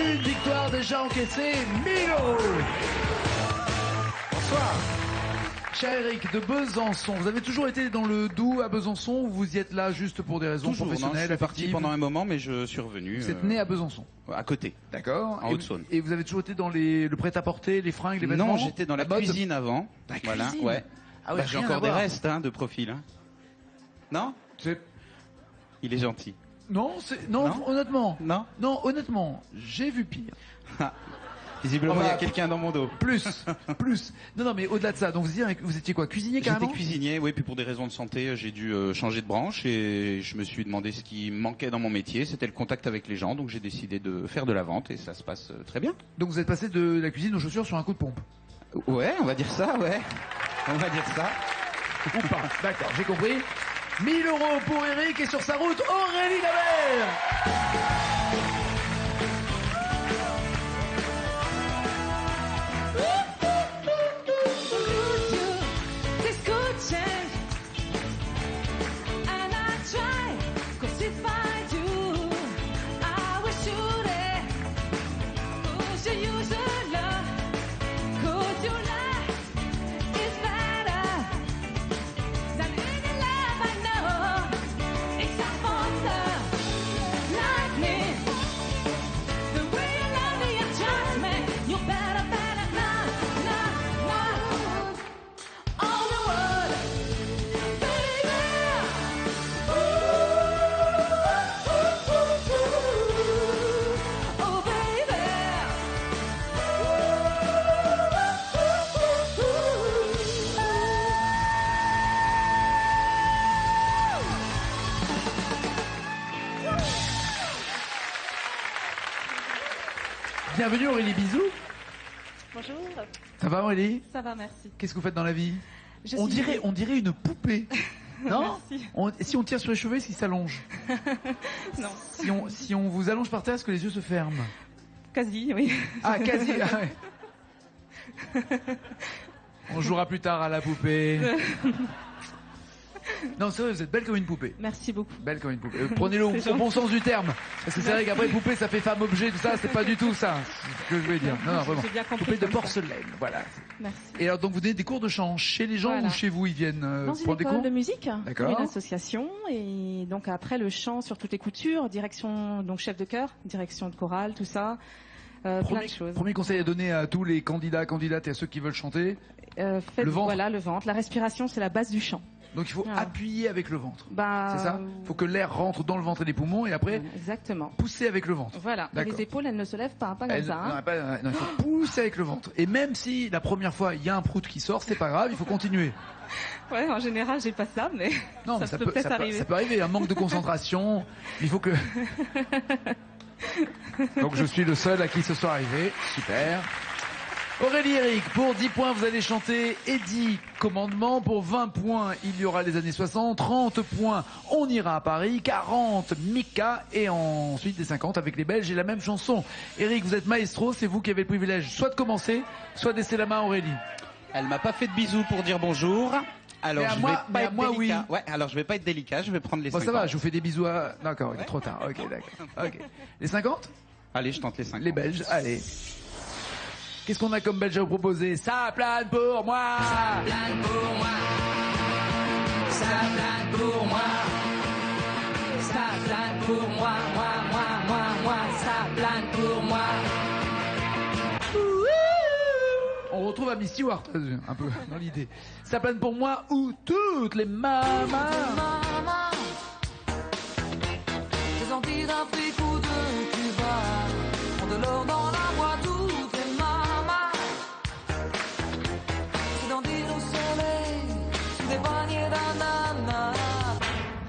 Une victoire déjà encaissée, 1000 euros. Bonsoir. Cher Eric de Besançon, vous avez toujours été dans le Doubs à Besançon ou vous y êtes là juste pour des raisons Toujours, professionnelles? non, je suis parti pendant un moment, mais je suis revenu. Vous êtes né à Besançon? À côté. D'accord. En Haute-Saône. Et vous avez toujours été dans le prêt-à-porter, les fringues, les vêtements? Non, j'étais dans la mode cuisine avant. La Voilà, cuisine. ouais. Ah ouais, J'ai rien encore à des voir. restes de profil. Hein. Non? Il est gentil. Non, non, honnêtement. Non? Non, honnêtement, j'ai vu pire. Visiblement, Enfin, il y a quelqu'un dans mon dos. Plus. Non, mais au-delà de ça, donc vous étiez quoi? Cuisinier carrément? J'étais cuisinier, oui, puis pour des raisons de santé, j'ai dû changer de branche et je me suis demandé ce qui me manquait dans mon métier, c'était le contact avec les gens, donc j'ai décidé de faire de la vente et ça se passe très bien. Donc vous êtes passé de la cuisine aux chaussures sur un coup de pompe? Ouais, on va dire ça, ouais. On va dire ça. Ou pas. D'accord, j'ai compris. 1000 euros pour Eric et sur sa route, Aurélie Labelle. Bienvenue Aurélie, bisous. Bonjour. Ça va Aurélie? Ça va, merci. Qu'est-ce que vous faites dans la vie? On dirait une poupée. Non? Merci. Si on tire sur les cheveux, est-ce qu'ils s'allongent? Non. Si on vous allonge par terre, est-ce que les yeux se ferment? Quasi, oui. Ah, quasi. Ah ouais. On jouera plus tard à la poupée. Non, c'est vrai, vous êtes belle comme une poupée. Merci beaucoup. Belle comme une poupée. Prenez-le au bon sens du terme. Parce que c'est vrai qu'après poupée, ça fait femme objet, tout ça, c'est pas du tout ça. C'est ce que je voulais dire. Non, vraiment. J'ai bien compris. Poupée de porcelaine, voilà. Merci. Et alors, donc vous donnez des cours de chant chez les gens Voilà. ou chez vous? Ils viennent Dans une prendre des école cours de musique, D'accord. une association, et donc après le chant sur toutes les coutures, direction, donc chef de chœur, direction de chorale, tout ça, plein de choses. Premier conseil à donner à tous les candidats, candidates et à ceux qui veulent chanter. Faites, le ventre. Voilà, le ventre. La respiration, c'est la base du chant. Donc il faut Voilà. appuyer avec le ventre. Bah, C'est ça? Il faut que l'air rentre dans le ventre et les poumons et après exactement. pousser avec le ventre. Voilà. D'accord. Les épaules, elles ne se lèvent pas comme ça. Hein. Non, il faut pousser avec le ventre. Et même si la première fois il y a un prout qui sort, c'est pas grave, il faut continuer. Ouais, en général, j'ai pas ça, mais Non, mais ça peut peut-être arriver. Ça peut arriver, un manque de concentration. Il faut que. Donc je suis le seul à qui ce soit arrivé. Super. Aurélie Eric, pour 10 points, vous allez chanter Eddie Commandement. Pour 20 points, il y aura les années 60. 30 points, on ira à Paris. 40, Mika. Et ensuite, des 50 avec les Belges et la même chanson. Eric, vous êtes maestro, c'est vous qui avez le privilège soit de commencer, soit de laisser la main à Aurélie. Elle m'a pas fait de bisous pour dire bonjour. Alors Mais à je moi- vais mais pas à être moi, délicat. oui. Ouais, alors je vais pas être délicat, je vais prendre les Bon, 50. ça va, je vous fais des bisous à... D'accord, il est trop tard. Ok, d'accord. Ok. Les 50? Allez, je tente les 50. Les Belges, allez. Qu'est-ce qu'on a comme Belge à vous proposer? Ça plane pour moi. Ça plane pour moi. Ça plane pour moi. Ça plane pour moi. Moi. Ça plane pour moi. On retrouve Amy Stewart, un peu, dans l'idée. Ça plane pour moi ou toutes les mamas. Les Antilles d'Afrique ou de Cuba ont de l'or dans la boîte, toutes les mamas. C'est dandy au soleil, sous des paniers d'ananas.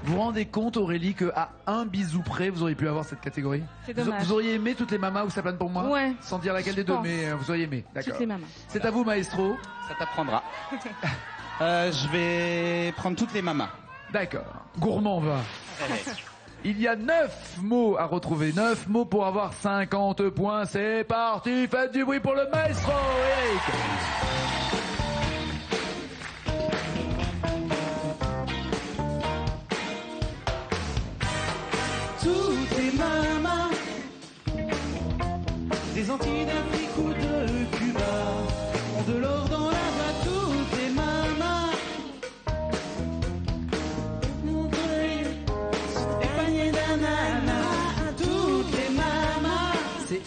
Vous vous rendez compte, Aurélie, qu'à un bisou près, vous auriez pu avoir cette catégorie? C'est dommage. Vous auriez aimé toutes les mamas ou ça plane pour moi? Ouais. Sans dire laquelle des Je deux, pense. mais vous auriez aimé. D'accord. Toutes les mamans. C'est à vous, maestro. Ça t'apprendra. Je vais prendre toutes les mamas. D'accord. Gourmand va. Il y a 9 mots à retrouver. 9 mots pour avoir 50 points. C'est parti. Faites du bruit pour le maestro, Eric. Toutes les mamas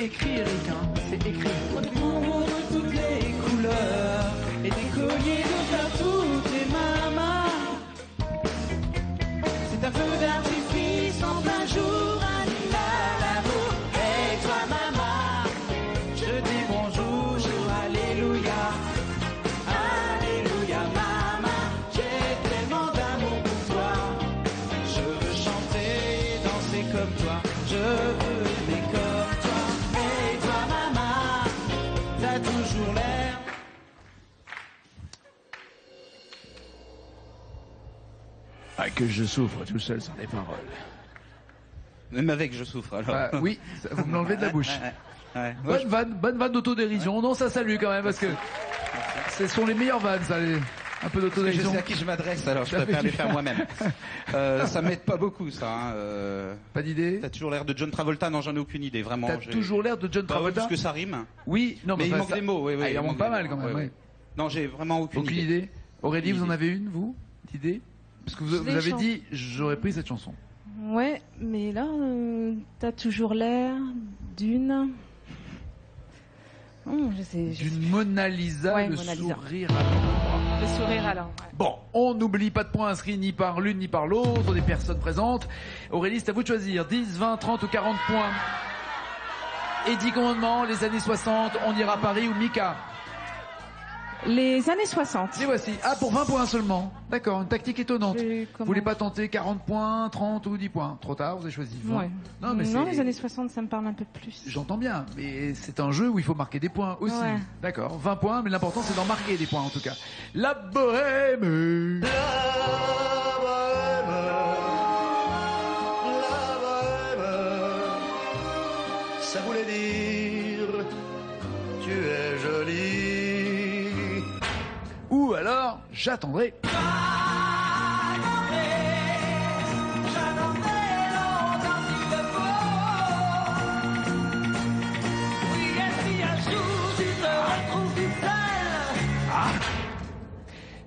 écrit, Eric, hein. C'est écrit. Bonbons de toutes les couleurs et des colliers de fleurs toutes les mamas. C'est un feu d'artifice en plein jour, animal l'amour. Et toi maman, je dis bonjour, alléluia. Alléluia maman, j'ai tellement d'amour pour toi. Je veux chanter et danser comme toi. Je veux aimer comme toi. Et toi maman, t'as toujours l'air. Ah, que je souffre tout seul sans les paroles. Même avec, je souffre alors. Ah, oui, vous me l'enlevez de la bouche. Ouais. Bonne vanne d'autodérision. Non, ça salue quand même, parce que ce sont les meilleures vannes, ça, un peu Je d'autodérision. sais à qui je m'adresse, alors je Ça fait préfère du les faire bien. moi-même. Ça m'aide pas beaucoup, ça. Hein. Pas d'idée? T'as toujours l'air de John Travolta, non, j'en ai aucune idée, vraiment. T'as toujours l'air de John Bah ouais, Travolta? parce que ça rime. Oui, non, Mais il enfin, manque des mots, oui, oui. Ah, il en manque pas mal quand même, ouais, oui. Non, j'ai vraiment aucune Aucune idée. idée. Aurélie, Aucune vous en idée. avez une, vous? D'idée? Parce que Je vous l'ai avez chanté. dit, j'aurais pris cette chanson. Ouais, mais là, t'as toujours l'air d'une. Je sais. D'une Mona Lisa, Ouais, le Mona Lisa. sourire à l'endroit. Le sourire alors. Ouais. Bon, on n'oublie pas de points inscrits ni par l'une ni par l'autre des personnes présentes. Aurélie, c'est à vous de choisir. 10, 20, 30 ou 40 points. Et 10 commandements, les années 60, on ira à Paris ou Mika. Les années 60. Les voici. Ah, pour 20 points seulement. D'accord, une tactique étonnante. Vous voulez pas tenter 40 points, 30 ou 10 points? Trop tard, vous avez choisi. Ouais. Non, mais Non, c'est- les années 60, ça me parle un peu plus. J'entends bien, mais c'est un jeu où il faut marquer des points aussi. Ouais. D'accord, 20 points, mais l'important c'est d'en marquer des points en tout cas. La bohème. Ça voulait dire tu es jolie. Ou alors, j'attendrai.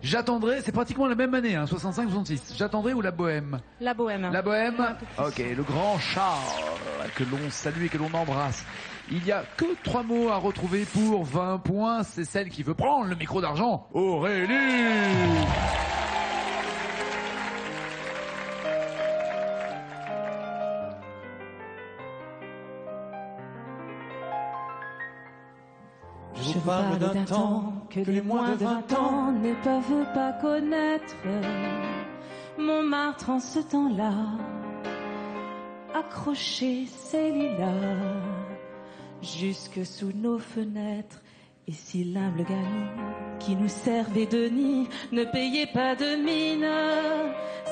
J'attendrai, c'est pratiquement la même année, hein, 65-66. J'attendrai ou la bohème? La bohème. La bohème. Un peu plus. Ok, le grand Charles, que l'on salue et que l'on embrasse. Il n'y a que 3 mots à retrouver pour 20 points. C'est celle qui veut prendre le micro d'argent. Aurélie. Je vous parle d'un temps que les moins de 20 ans ne peuvent pas connaître. Montmartre en ce temps-là, accroché ses lilas jusque sous nos fenêtres. Et si l'humble gamine qui nous servait de nid ne payait pas de mine,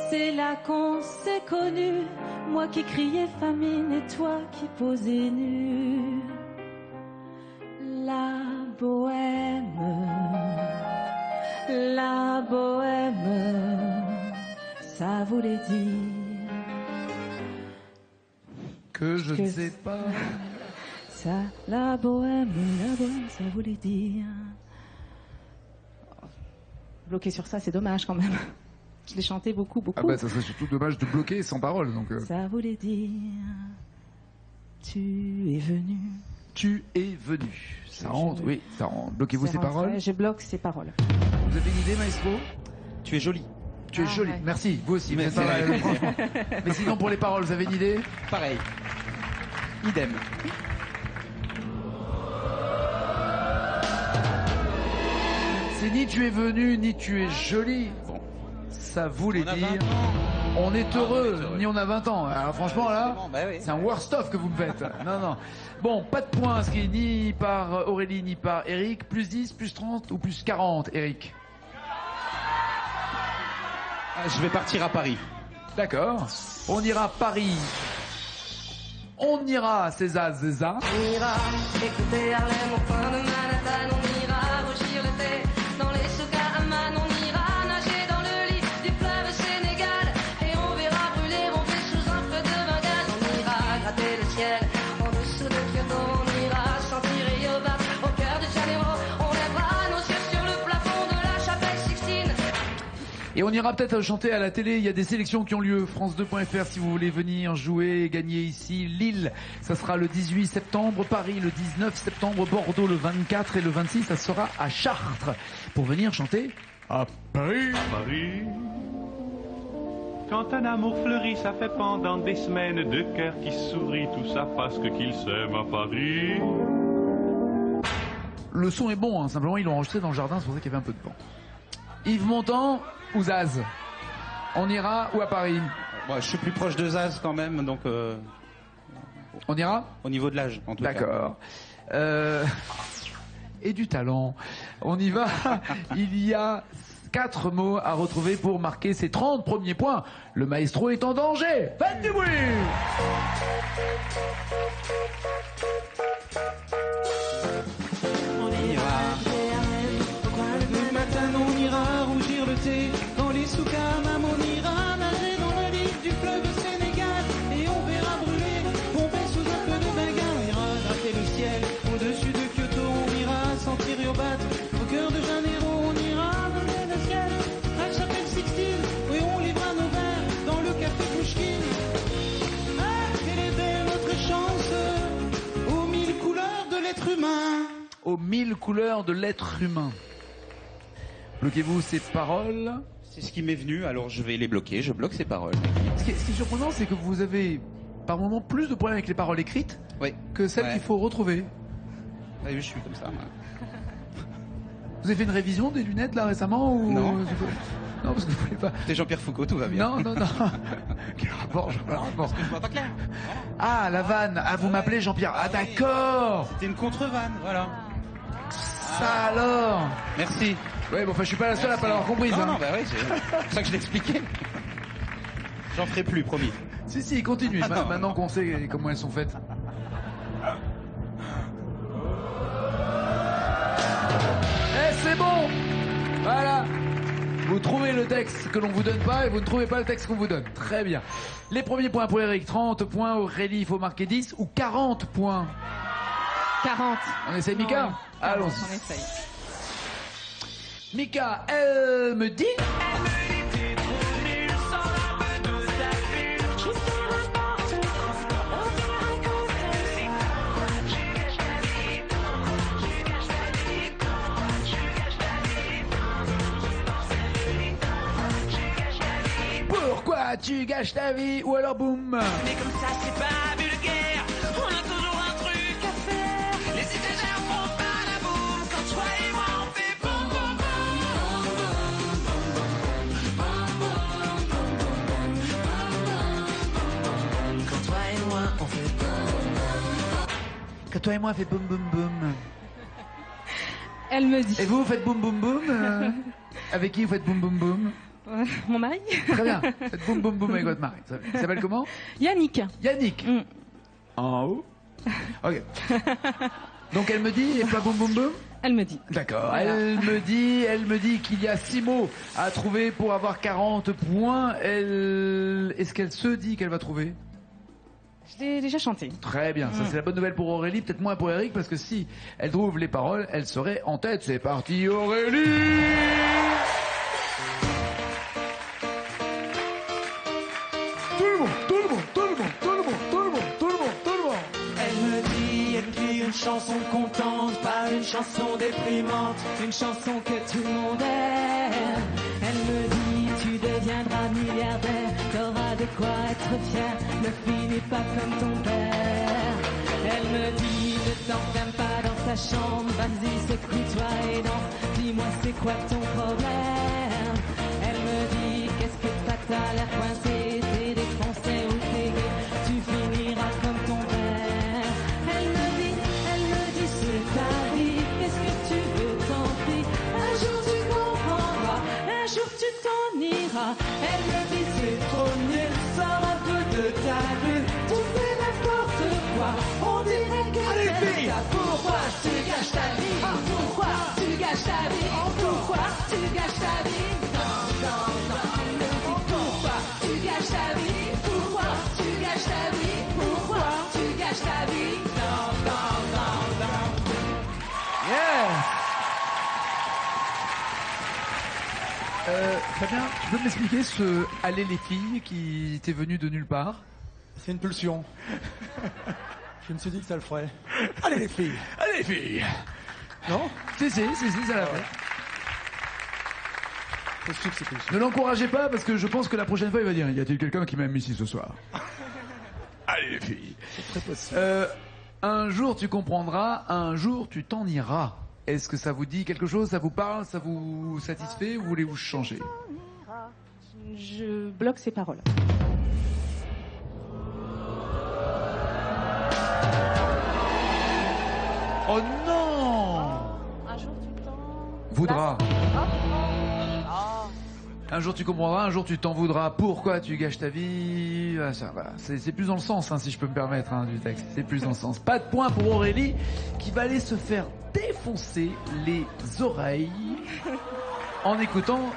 c'est là qu'on s'est connus. Moi qui criais famine et toi qui posais nu. La bohème, ça voulait dire Que je ne sais pas. ça. La bohème, ça voulait dire. Bloqué sur ça, c'est dommage quand même. Je l'ai chanté beaucoup. Ah bah ça serait surtout dommage de bloquer sans parole. Donc Ça voulait dire, tu es venu. tu es venu. Ça rentre, oui, ça rentre. Bloquez-vous C'est ces rentré, paroles. Je bloque ces paroles. Vous avez une idée, maestro? Tu es jolie. Tu es Ah, jolie. ouais. Merci. Vous aussi. Vous Mais êtes pas c'est mal, vrai. franchement. Mais sinon pour les paroles, vous avez une idée? Pareil. Idem. C'est ni tu es venu, ni tu es jolie. Bon. Ça voulait On a dire 20 ans. on est Ah, heureux, on est heureux. ni on a 20 ans. Alors franchement là, Forcément, bah oui. c'est un worst of que vous me faites. Non, non. Bon, pas de points inscrits ni par Aurélie ni par Eric. Plus 10, plus 30 ou plus 40, Eric? Ah, je vais partir à Paris. D'accord. On ira à Paris. On ira à César. On ira écouter Harlem au coin de Manhattan. On ira rougir le thé dans les souks à Amman. On ira nager dans le lit du fleuve Sénégal. Et on verra brûler monter sous un feu de Bengale. On ira gratter le ciel en dessous de Kyoto. On ira sentir Yoba au cœur de Janeiro. On lèvera nos yeux sur le plafond de la chapelle Sixtine. Et on ira peut-être chanter à la télé. Il y a des sélections qui ont lieu. France2.fr si vous voulez venir jouer, gagner ici. Lille, ça sera le 18 septembre. Paris, le 19 septembre. Bordeaux, le 24 et le 26, ça sera à Chartres. Pour venir chanter à Paris. Paris. Quand un amour fleurit, ça fait pendant des semaines deux cœurs qui sourient, tout ça parce qu'ils s'aiment à Paris. Le son est bon, hein. Simplement ils l'ont enregistré dans le jardin, c'est pour ça qu'il y avait un peu de vent. Yves Montand ou Zaz? On ira ou à Paris? Moi, je suis plus proche de Zaz quand même, donc On ira? au niveau de l'âge, en tout cas. D'accord. Et du talent. On y va. Il y a 4 mots à retrouver pour marquer ces 30 premiers points. Le maestro est en danger. Faites du bruit! On ira, le matin on ira rougir le thé dans les soukas, on ira nager dans le lit du fleuve Sénégal et on verra brûler, tomber sous un feu de Bengale. On ira gratter le ciel au-dessus de Kyoto, on ira sentir Yobat au cœur de Janeiro, on ira voler le ciel à la chapelle Sixtine et on livrera nos verres dans le café Pouchkine. Ah, quelle est belle notre chance aux 1000 couleurs de l'être humain. Aux 1000 couleurs de l'être humain. Bloquez-vous ces paroles. C'est ce qui m'est venu, alors je vais les bloquer, je bloque ces paroles. Ce qui est surprenant, c'est que vous avez par moments plus de problèmes avec les paroles écrites Oui. que celles Ouais. qu'il faut retrouver. Ah oui, je suis comme ça, moi. Vous avez fait une révision des lunettes là récemment ou... Non. Non, parce que vous voulez pas. T'es Jean-Pierre Foucault, tout va bien. Non, non, non. Quel rapport, quel rapport. Je vois pas clair. Ah, la vanne. Ah, vous m'appelez Jean-Pierre. Ah, d'accord. C'était une contre-vanne, voilà. Ça alors. Merci. Ouais, bon, enfin, je suis pas la seule à pas l'avoir comprise. Non, hein. non, bah oui, c'est pour ça que je l'expliquais. J'en ferai plus, promis. Si, continue. Ah, non, Maintenant qu'on sait comment elles sont faites. Eh, c'est bon. Voilà. Vous trouvez le texte que l'on vous donne pas et vous ne trouvez pas le texte qu'on vous donne. Très bien. Les premiers points pour Eric, 30 points. Aurélie, il faut marquer 10 ou 40 points. 40. On essaye Mika? Allons-y. On essaye. Mika, elle me dit... Pourquoi tu gâches ta vie? Ou alors boum. Mais comme ça c'est pas vulgaire, on a toujours un truc à faire. Les étagères font pas la boum, quand toi et moi on fait boum boum boum. Quand toi et moi on fait boum. Quand toi et moi, on fait boum boum boum. Elle me dit. Et vous faites boum boum boum Avec qui vous faites boum boum boum? Mon mari? Très bien. Faites boum boum boum avec votre mari. Il s'appelle comment? Yannick. Yannick. Mm. En haut. Ok. Donc elle me dit, et pas boum boum boum? Elle me dit. D'accord. Voilà. Elle me dit qu'il y a 6 mots à trouver pour avoir 40 points. Est-ce qu'elle se dit qu'elle va trouver? Je l'ai déjà chanté. Très bien, ça c'est la bonne nouvelle pour Aurélie, peut-être moins pour Eric, parce que si elle trouve les paroles, elle serait en tête. C'est parti, Aurélie! Tout le monde, tout le monde, tout le monde, tout le monde, tout le monde, tout le monde, tout le monde. Elle me dit, écris une chanson contente, pas une chanson déprimante, une chanson que tout le monde aime. Elle me dit, tu deviendras milliardaire, t'auras de quoi être fier, ne finis pas comme ton père. Elle me dit, ne t'enferme pas dans ta chambre, vas-y secoue-toi et danse, dis-moi c'est quoi ton problème. Elle me dit, qu'est-ce que t'as l'air coincé, t'es défoncé ou t'es gay, tu finiras comme ton père. Elle me dit, c'est ta vie, qu'est-ce que tu veux, tant pis, un jour tu comprendras, un jour tu t'en iras. Elle me dit, c'est trop nul, sors un peu de ta bulle, tu fais n'importe quoi, on dirait que c'est ça. Pourquoi tu gâches ta vie? Pourquoi tu gâches ta vie? Pourquoi tu gâches ta vie? Pourquoi tu gâches ta vie? Pourquoi tu gâches ta vie? Pourquoi tu gâches ta vie? Yeah! Très bien. Tu peux m'expliquer ce « Allez les filles » qui t'est venu de nulle part? C'est une pulsion. Je me suis dit que ça le ferait. Allez les filles. Allez les filles. Non? Si, ça l'a fait. Possible, c'est possible. Ne l'encouragez pas parce que je pense que la prochaine fois il va dire y a-t-il quelqu'un qui m'aime ici ce soir? Allez les filles. C'est très possible. Un jour tu comprendras, un jour tu t'en iras. Est-ce que ça vous dit quelque chose? Ça vous parle? Ça vous satisfait? Ou voulez-vous changer? Je bloque ces paroles. Oh non! Un jour tu t'en Voudras. Un jour tu comprendras, un jour tu t'en voudras. Pourquoi tu gâches ta vie? Ah, ça, voilà. C'est plus dans le sens, hein, si je peux me permettre, hein, du texte. C'est plus dans le sens. Pas de point pour Aurélie, qui va aller se faire défoncer les oreilles en écoutant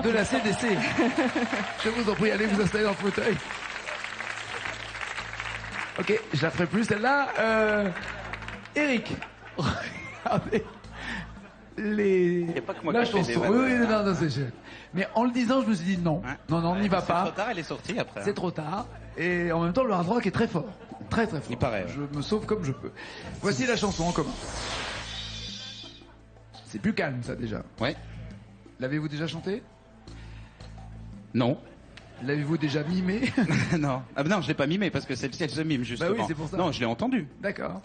de la CDC. Je vous en prie, allez vous installer dans le fauteuil. Ok, je la ferai plus celle-là. Eric, regardez les. Y a pas que moi la qui fais des chanson. vannes. Oui, non, c'est cher. Mais en le disant, je me suis dit non, Ouais. non, on n'y va C'est pas. trop tard, elle est sortie après. C'est trop tard. Et en même temps, le hard rock est très fort. Très fort. Il paraît, ouais. Je me sauve comme je peux. Voici la chanson en commun. C'est plus calme, ça, déjà. Ouais. L'avez-vous déjà chanté? Non. L'avez-vous déjà mimé? Non. Ah ben non, je l'ai pas mimé parce que celle-ci elle se mime justement. Bah oui, c'est pour ça. Non, je l'ai entendu. D'accord.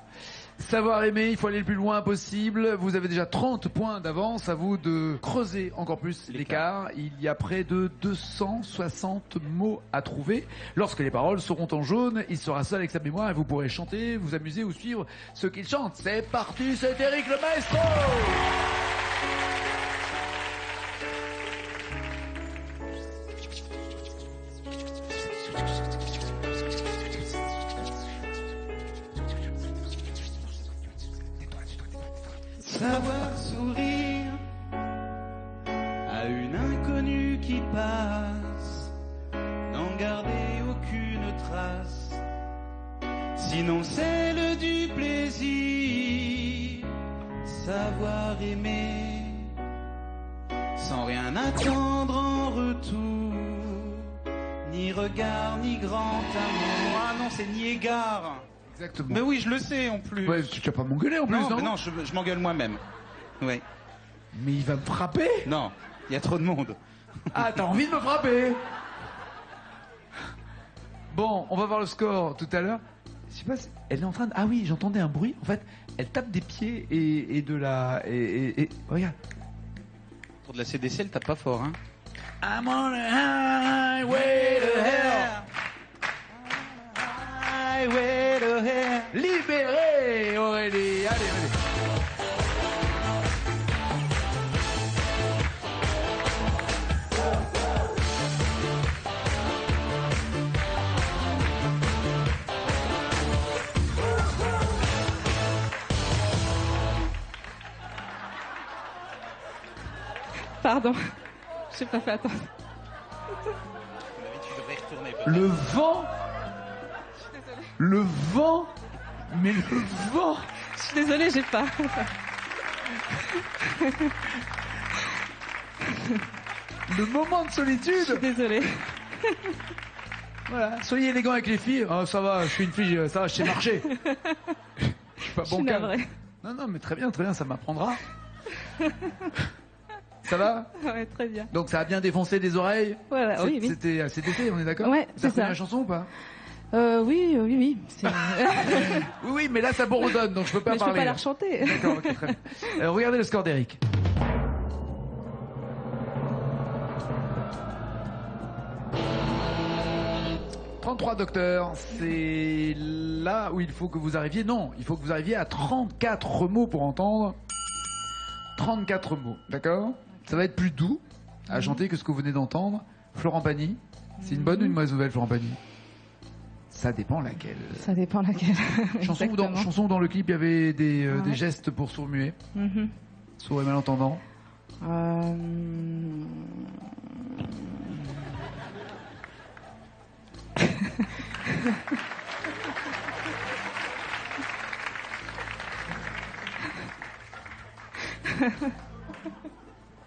Savoir aimer, il faut aller le plus loin possible. Vous avez déjà 30 points d'avance. À vous de creuser encore plus l'écart. Il y a près de 260 mots à trouver. Lorsque les paroles seront en jaune, il sera seul avec sa mémoire et vous pourrez chanter, vous amuser ou suivre ce qu'il chante. C'est parti, c'est Eric le maestro! Savoir sourire à une inconnue qui passe, n'en garder aucune trace, sinon celle du plaisir. Savoir aimer sans rien attendre en retour, ni regard ni grand amour. Ah non, c'est ni égard. Exactement. Mais oui, je le sais en plus. Ouais, tu vas pas m'engueuler en plus, non, non? mais non, je m'engueule moi-même. Oui. Mais il va me frapper? Non, il y a trop de monde. Ah, t'as envie de me frapper? Bon, on va voir le score tout à l'heure. Je sais pas si... Elle est en train de... Ah oui, j'entendais un bruit. En fait, elle tape des pieds et de la... Et... Regarde. Pour de la CDC, elle tape pas fort, hein. I'm on a highway to hell. Highway to hell. Libéré, Aurélie. Allez. Pardon, j'ai pas fait attention. Tu devrais retourner. Le vent. Le vent. Mais le vent. Je suis désolée, j'ai pas. Le moment de Je solitude. suis désolée. Voilà. Soyez élégant avec les filles. Oh, ça va, je suis une fille, ça va, je sais marcher. Je suis pas Je suis bon navrée. Non, mais très bien, ça m'apprendra. Ça va? Ouais, très bien. Donc ça a bien défoncé des oreilles? Voilà, oui. C'était assez d'été, on est d'accord? Ouais, T'as c'est reconnu ça. la chanson ou pas? Oui. C'est- Oui, mais là ça bourdonne, donc je peux pas Mais je peux parler. pas la rechanter. D'accord, ok, très bien. Regardez le score d'Eric. « 33 docteurs, c'est là où il faut que vous arriviez. Non, il faut que vous arriviez à 34 mots pour entendre. 34 mots, d'accord? Ça va être plus doux à chanter que ce que vous venez d'entendre. Florent Pagny, c'est une bonne ou une mauvaise nouvelle, Florent Pagny? Ça dépend laquelle. Ça dépend laquelle. Exactement. Chanson où dans le clip il y avait des Ouais. gestes pour sourds-muets, Mhm. sourds et malentendants.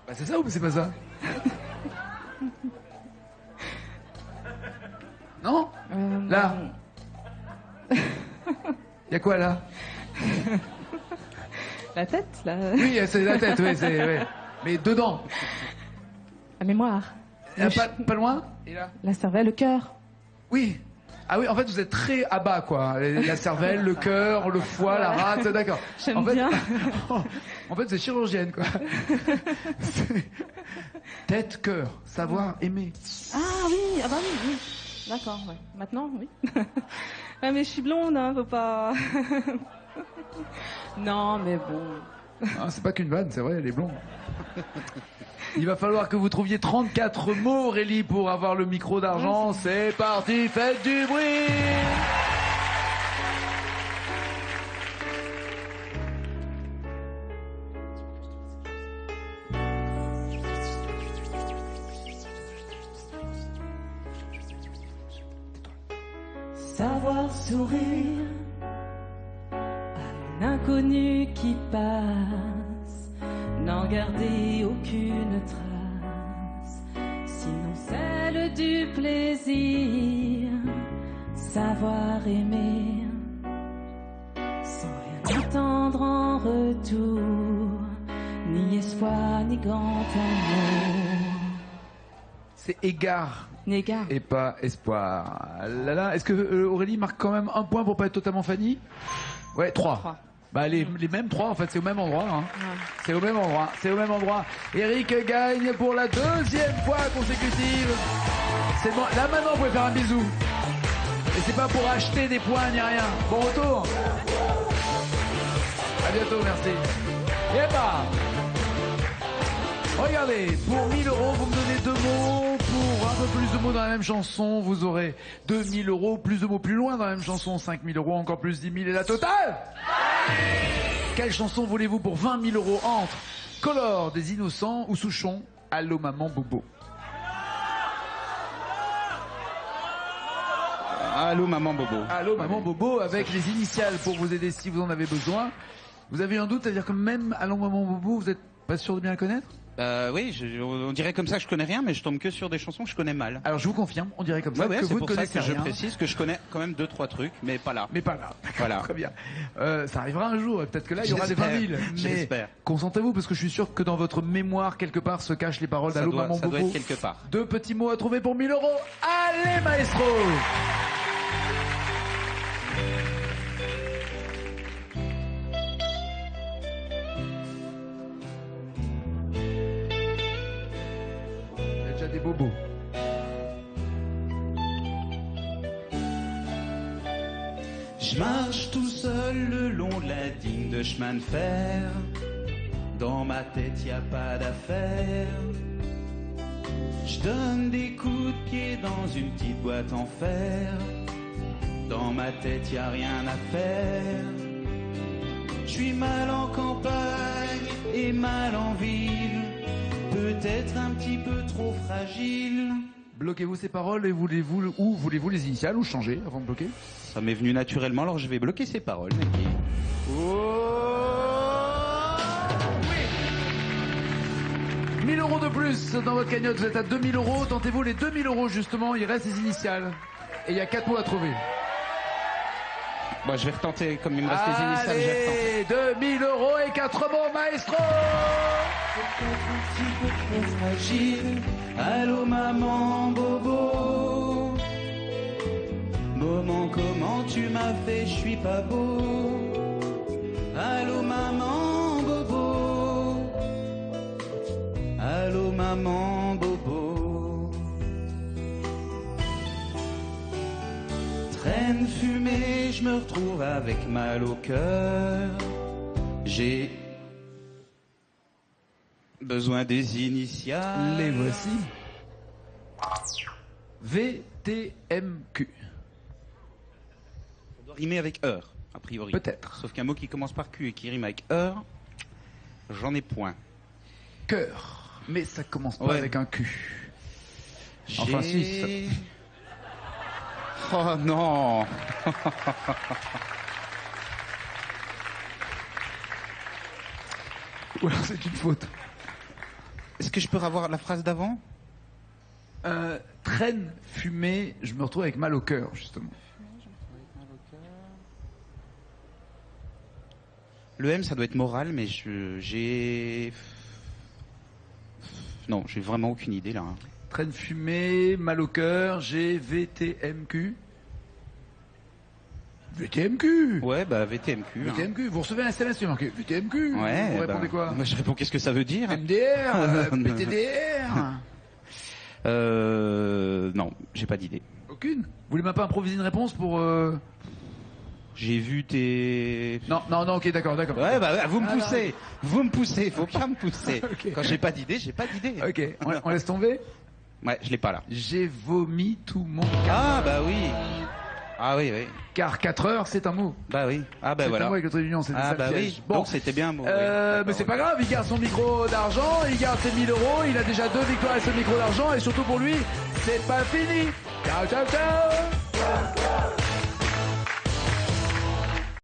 Bah c'est ça ou c'est pas ça? Non? Là. Il y a quoi là? La tête, là. Oui, c'est la tête, oui, c'est. Ouais. Mais dedans. La mémoire. Pas loin? Et là? La cervelle, le cœur. Oui. Ah oui, en fait, vous êtes très à bas, quoi. La cervelle, le cœur, le foie, la rate, d'accord. J'aime En fait, bien. en fait, c'est chirurgienne, quoi. Tête, cœur, savoir, aimer. Ah oui, ah bah oui, oui. D'accord, ouais. Maintenant, oui. Ouais, mais je suis blonde, hein, faut pas... Non, mais bon... Ah, c'est pas qu'une vanne, c'est vrai, elle est blonde. Il va falloir que vous trouviez 34 mots, Aurélie, pour avoir le micro d'argent. C'est parti, faites du bruit! Savoir sourire à un inconnu qui passe, n'en garder aucune trace, sinon celle du plaisir. Savoir aimer sans rien attendre en retour, ni espoir ni grand amour. C'est égard Négard. et pas espoir. Là, là, est-ce que Aurélie marque quand même un point pour pas être totalement Fanny? Ouais, 3. 3. Bah les mêmes 3 en fait, c'est au même endroit. Hein. Ouais. C'est au même endroit, c'est au même endroit. Eric gagne pour la 2e fois consécutive. C'est bon. Là maintenant, vous pouvez faire un bisou. Et c'est pas pour acheter des points ni rien. Bon retour. À bientôt, merci. Et bah. Regardez, pour 1000 euros, vous me donnez 2 mots. Pour un peu plus de mots dans la même chanson, vous aurez 2000 euros. Plus de mots plus loin dans la même chanson, 5000 euros. Encore plus 10 000 et la totale. Quelle chanson voulez-vous pour 20 000 euros entre Color des Innocents ou Souchon, Allô Maman Bobo? Allô maman Bobo. Allô Maman Bobo avec les initiales pour vous aider si vous en avez besoin. Vous avez un doute, c'est-à-dire que même Allô Maman Bobo, vous êtes pas sûr de bien la connaître? Oui, on dirait comme ça que je connais rien, mais je tombe que sur des chansons que je connais mal. Alors je vous confirme, on dirait comme ça Ouais, que c'est vous ne pour ça connaissez que je rien. précise que je connais quand même 2-3 trucs, mais pas là. Mais pas là. Voilà. Très bien. Ça arrivera un jour, et peut-être que là il y aura des 20 000. Mais J'espère. concentrez-vous parce que je suis sûr que dans votre mémoire quelque part se cachent les paroles d'Allô Maman Ça doit Bobo. être quelque part. 2 petits mots à trouver pour 1000 euros. Allez maestro! Il y a déjà des bobos. Je marche tout seul le long de la digue de chemin de fer. Dans ma tête y a pas d'affaire. Je donne des coups de pied dans une petite boîte en fer. Dans ma tête y a rien à faire. Je suis mal en campagne et mal en ville. Peut-être un petit peu trop fragile. Bloquez-vous ces paroles et voulez-vous les initiales ou changer avant de bloquer? Ça m'est venu naturellement, alors je vais bloquer ces paroles. Niki. Oui. 1000 euros de plus dans votre cagnotte, vous êtes à 2000 euros. Tentez-vous les 2000 euros justement, il reste les initiales. Et il y a 4 mots à trouver. Bon, je vais retenter, comme il me reste les initiales, je vais retenter. Allez, 2000 euros et 4 mots, maestro! Peut-être un petit peu trop fragile. Allô maman Bobo. Maman, comment tu m'as fait, je suis pas beau. Allô maman Bobo. Allô maman Bobo. Traîne fumée, je me retrouve avec mal au cœur. J'ai besoin des initiales. Les voici. VTMQ. Ça doit rimer avec heure, a priori. Peut-être. Sauf qu'un mot qui commence par Q et qui rime avec heure, j'en ai point. Cœur. Mais ça commence pas Ouais. avec un Q. Enfin, si, ça- Oh non. Ou alors c'est une faute. Est-ce que je peux revoir la phrase d'avant? traîne, fumée, je me retrouve avec mal au cœur, justement. Le M, ça doit être moral, mais j'ai... Non, j'ai vraiment aucune idée, là. Traîne, fumée, mal au cœur, j'ai VTMQ. VTMQ. Ouais, bah VTMQ. VTMQ. Vous recevez un SMS, il marqué VTMQ. Ouais. Vous répondez quoi? Moi, je réponds qu'est-ce que ça veut dire. MDR, PTDR. Non, j'ai pas d'idée. Aucune. Vous voulez même pas improviser une réponse pour... J'ai vu tes... Non, ok, d'accord. Ouais, bah vous me poussez, faut pas me pousser. Okay. Quand j'ai pas d'idée, j'ai pas d'idée. Ok, on laisse tomber. Ouais, je l'ai pas là. J'ai vomi tout mon Ah bah oui. Ah oui. Car 4 heures, c'est un mot. Bah oui. Ah bah C'est voilà. un mot avec le trait d'union, c'est ça le bah piège. oui. Bon, Donc c'était bien un mot. mais c'est pas grave, il garde son micro d'argent, il garde ses 1000 euros, il a déjà 2 victoires et ce micro d'argent, et surtout pour lui, c'est pas fini. Ciao.